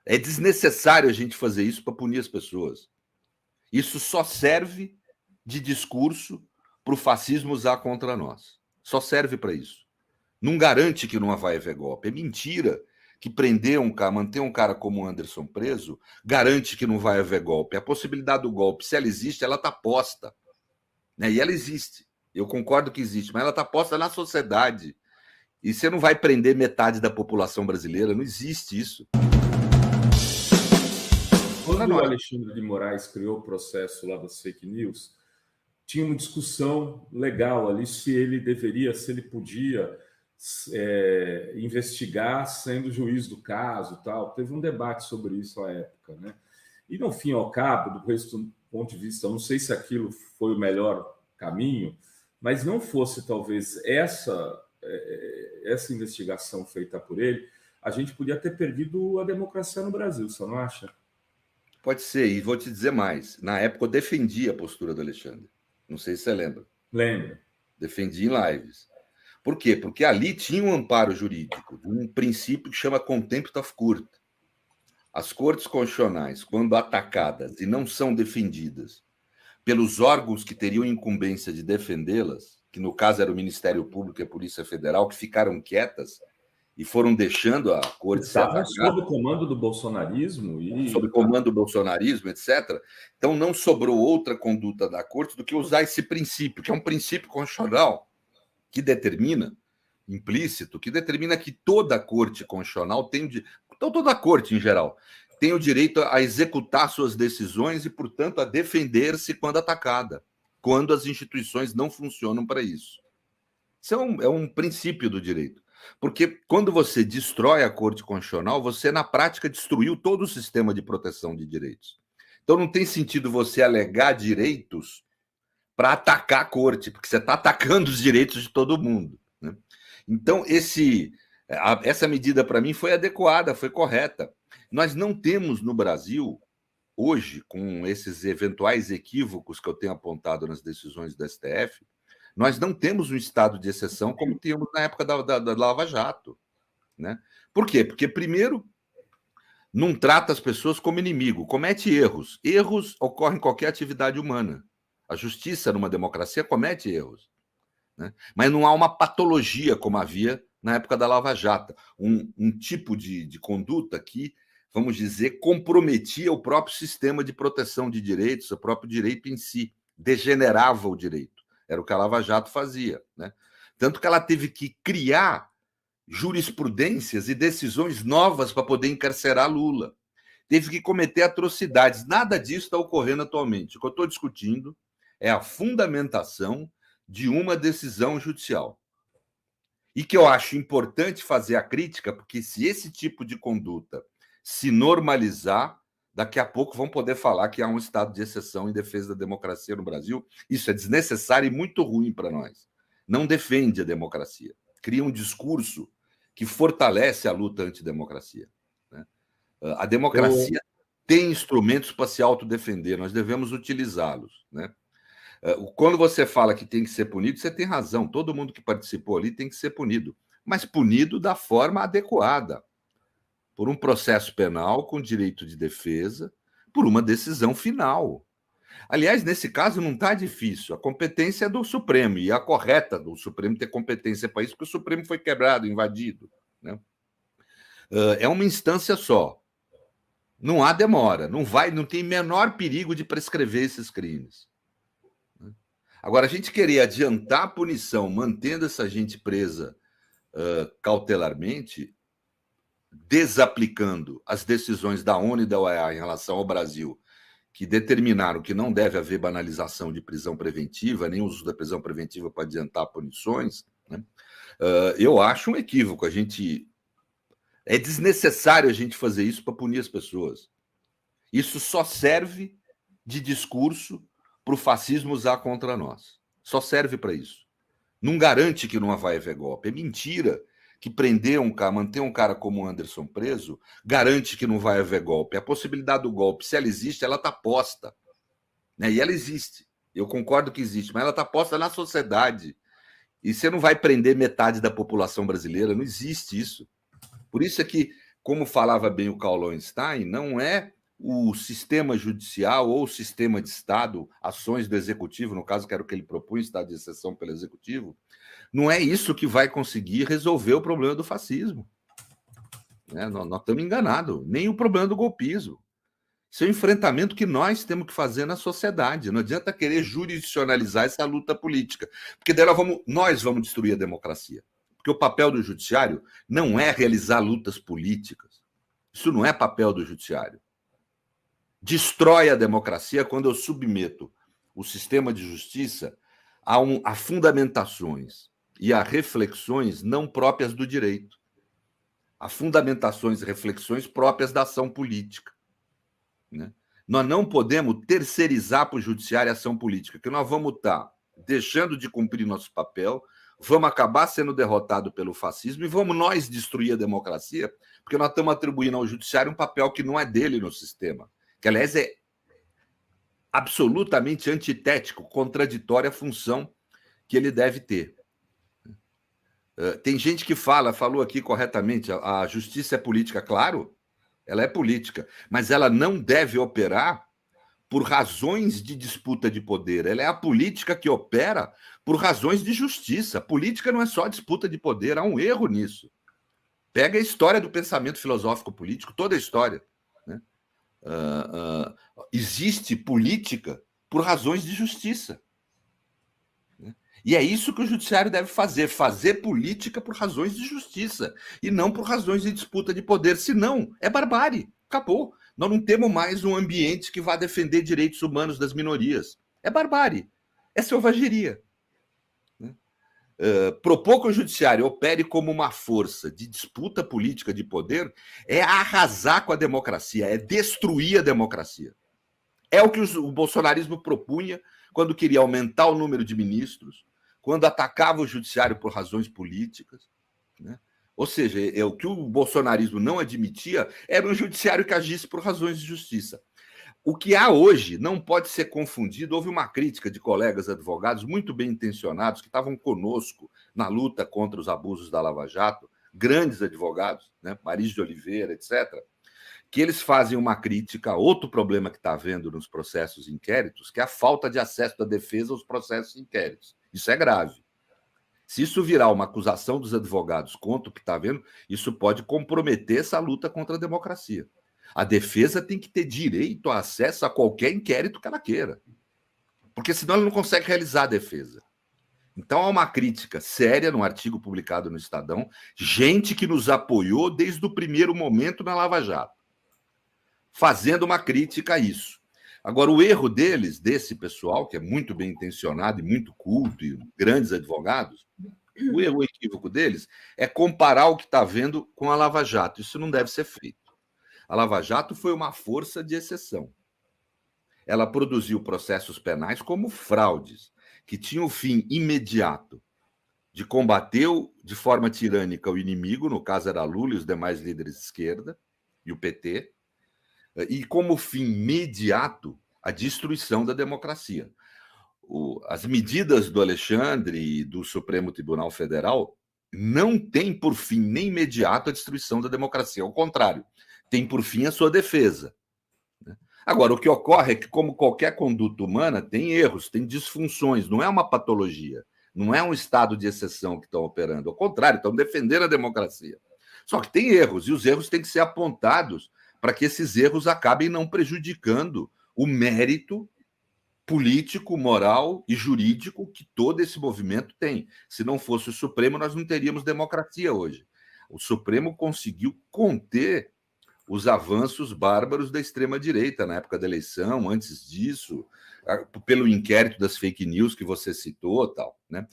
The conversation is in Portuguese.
É desnecessário a gente fazer isso para punir as pessoas. Isso só serve de discurso para o fascismo usar contra nós. Só serve para isso. Não garante que não vai haver golpe. É mentira que prender um cara, manter um cara como o Anderson preso, garante que não vai haver golpe. A possibilidade do golpe, se ela existe, ela está posta. Né? E ela existe. Eu concordo que existe, mas ela está posta na sociedade. E você não vai prender metade da população brasileira, não existe isso. Quando o Alexandre de Moraes criou o processo lá das fake news, tinha uma discussão legal ali se ele podia investigar sendo juiz do caso, tal. Teve um debate sobre isso à época, né? E no fim ao cabo, do ponto de vista, eu não sei se aquilo foi o melhor caminho, mas não fosse talvez essa investigação feita por ele, a gente podia ter perdido a democracia no Brasil, você não acha? Pode ser, e vou te dizer mais. Na época eu defendi a postura do Alexandre. Não sei se você lembra. Lembro. Defendi em lives. Por quê? Porque ali tinha um amparo jurídico, um princípio que chama contempt of court. As cortes constitucionais, quando atacadas e não são defendidas pelos órgãos que teriam incumbência de defendê-las, que no caso era o Ministério Público e a Polícia Federal, que ficaram quietas e foram deixando a corte ser atacada. Sob o comando do bolsonarismo sob comando do bolsonarismo, etc. Então não sobrou outra conduta da corte do que usar esse princípio, que é um princípio constitucional que determina, implícito, que determina que toda a corte constitucional tem, então toda a corte em geral, tem o direito a executar suas decisões e, portanto, a defender-se quando atacada, quando as instituições não funcionam para isso. Isso é um princípio do direito. Porque quando você destrói a Corte Constitucional, você, na prática, destruiu todo o sistema de proteção de direitos. Então não tem sentido você alegar direitos para atacar a Corte, porque você está atacando os direitos de todo mundo. Né? Então, essa medida, para mim, foi adequada, foi correta. Nós não temos no Brasil, hoje, com esses eventuais equívocos que eu tenho apontado nas decisões do STF, nós não temos um estado de exceção como tínhamos na época da Lava Jato. Né? Por quê? Porque, primeiro, não trata as pessoas como inimigo, comete erros. Erros ocorrem em qualquer atividade humana. A justiça, numa democracia, comete erros. Né? Mas não há uma patologia como havia na época da Lava Jato. Um tipo de conduta que, vamos dizer, comprometia o próprio sistema de proteção de direitos, o próprio direito em si, degenerava o direito. Era o que a Lava Jato fazia. Né? Tanto que ela teve que criar jurisprudências e decisões novas para poder encarcerar Lula. Teve que cometer atrocidades. Nada disso está ocorrendo atualmente. O que eu estou discutindo é a fundamentação de uma decisão judicial. E que eu acho importante fazer a crítica, porque se esse tipo de conduta se normalizar, daqui a pouco vão poder falar que há um estado de exceção em defesa da democracia no Brasil. Isso é desnecessário e muito ruim para nós. Não defende a democracia. Cria um discurso que fortalece a luta antidemocracia. Né? A democracia tem instrumentos para se autodefender, nós devemos utilizá-los. Né? Quando você fala que tem que ser punido, você tem razão. Todo mundo que participou ali tem que ser punido, mas punido da forma adequada, por um processo penal com direito de defesa, por uma decisão final. Aliás, nesse caso não está difícil. A competência é do Supremo, e a correta do Supremo ter competência para isso, porque o Supremo foi quebrado, invadido. Né? É uma instância só. Não há demora, não tem menor perigo de prescrever esses crimes. Agora, a gente querer adiantar a punição, mantendo essa gente presa cautelarmente, desaplicando as decisões da ONU e da OEA em relação ao Brasil, que determinaram que não deve haver banalização de prisão preventiva, nem uso da prisão preventiva para adiantar punições, né? Eu acho um equívoco. É desnecessário a gente fazer isso para punir as pessoas. Isso só serve de discurso para o fascismo usar contra nós. Só serve para isso. Não garante que não vai haver golpe. É mentira que prender um cara, manter um cara como o Anderson preso, garante que não vai haver golpe. A possibilidade do golpe, se ela existe, ela está posta. Né? E ela existe. Eu concordo que existe, mas ela está posta na sociedade. E você não vai prender metade da população brasileira, não existe isso. Por isso é que como falava bem o Karl Lowenstein, não é o sistema judicial ou o sistema de Estado, ações do Executivo, no caso que era o que ele propunha, Estado de exceção pelo Executivo, não é isso que vai conseguir resolver o problema do fascismo. Nós estamos enganados. Nem o problema do golpismo. Isso é um enfrentamento que nós temos que fazer na sociedade. Não adianta querer jurisdicionalizar essa luta política, porque daí nós vamos destruir a democracia. Porque o papel do judiciário não é realizar lutas políticas. Isso não é papel do judiciário. Destrói a democracia quando eu submeto o sistema de justiça a fundamentações e a reflexões não próprias do direito, a fundamentações e reflexões próprias da ação política. Né? Nós não podemos terceirizar para o judiciário a ação política, que nós vamos estar deixando de cumprir nosso papel, vamos acabar sendo derrotados pelo fascismo e vamos nós destruir a democracia, porque nós estamos atribuindo ao judiciário um papel que não é dele no sistema, que, aliás, é absolutamente antitético, contraditório à função que ele deve ter. Tem gente que falou aqui corretamente, a justiça é política, claro, ela é política, mas ela não deve operar por razões de disputa de poder. Ela é a política que opera por razões de justiça. A política não é só disputa de poder, há um erro nisso. Pega a história do pensamento filosófico político, toda a história. Né? Existe política por razões de justiça. E é isso que o judiciário deve fazer política por razões de justiça e não por razões de disputa de poder. Senão, é barbárie. Acabou. Nós não temos mais um ambiente que vá defender direitos humanos das minorias. É barbárie. É selvageria. Propor que o judiciário opere como uma força de disputa política de poder é arrasar com a democracia, é destruir a democracia. É o que o bolsonarismo propunha quando queria aumentar o número de ministros, quando atacava o judiciário por razões políticas. Né? Ou seja, o que o bolsonarismo não admitia era um judiciário que agisse por razões de justiça. O que há hoje não pode ser confundido. Houve uma crítica de colegas advogados muito bem intencionados que estavam conosco na luta contra os abusos da Lava Jato, grandes advogados, né? Maris de Oliveira, etc., que eles fazem uma crítica a outro problema que está havendo nos processos e inquéritos, que é a falta de acesso da defesa aos processos e inquéritos. Isso é grave. Se isso virar uma acusação dos advogados contra o que está havendo, isso pode comprometer essa luta contra a democracia. A defesa tem que ter direito a acesso a qualquer inquérito que ela queira, porque senão ela não consegue realizar a defesa. Então, há uma crítica séria no artigo publicado no Estadão, gente que nos apoiou desde o primeiro momento na Lava Jato, fazendo uma crítica a isso. Agora, o erro deles, desse pessoal, que é muito bem intencionado e muito culto, e grandes advogados, o equívoco deles é comparar o que está vendo com a Lava Jato. Isso não deve ser feito. A Lava Jato foi uma força de exceção. Ela produziu processos penais como fraudes, que tinham o fim imediato de combater de forma tirânica o inimigo, no caso era Lula e os demais líderes de esquerda, e o PT, e como fim imediato a destruição da democracia. As medidas do Alexandre e do Supremo Tribunal Federal não têm por fim nem imediato a destruição da democracia, ao contrário, tem por fim a sua defesa. Agora, o que ocorre é que, como qualquer conduta humana, tem erros, tem disfunções, não é uma patologia, não é um estado de exceção que estão operando, ao contrário, estão defendendo a democracia. Só que tem erros, e os erros têm que ser apontados para que esses erros acabem não prejudicando o mérito político, moral e jurídico que todo esse movimento tem. Se não fosse o Supremo, nós não teríamos democracia hoje. O Supremo conseguiu conter os avanços bárbaros da extrema-direita na época da eleição, antes disso, pelo inquérito das fake news que você citou, tal, né?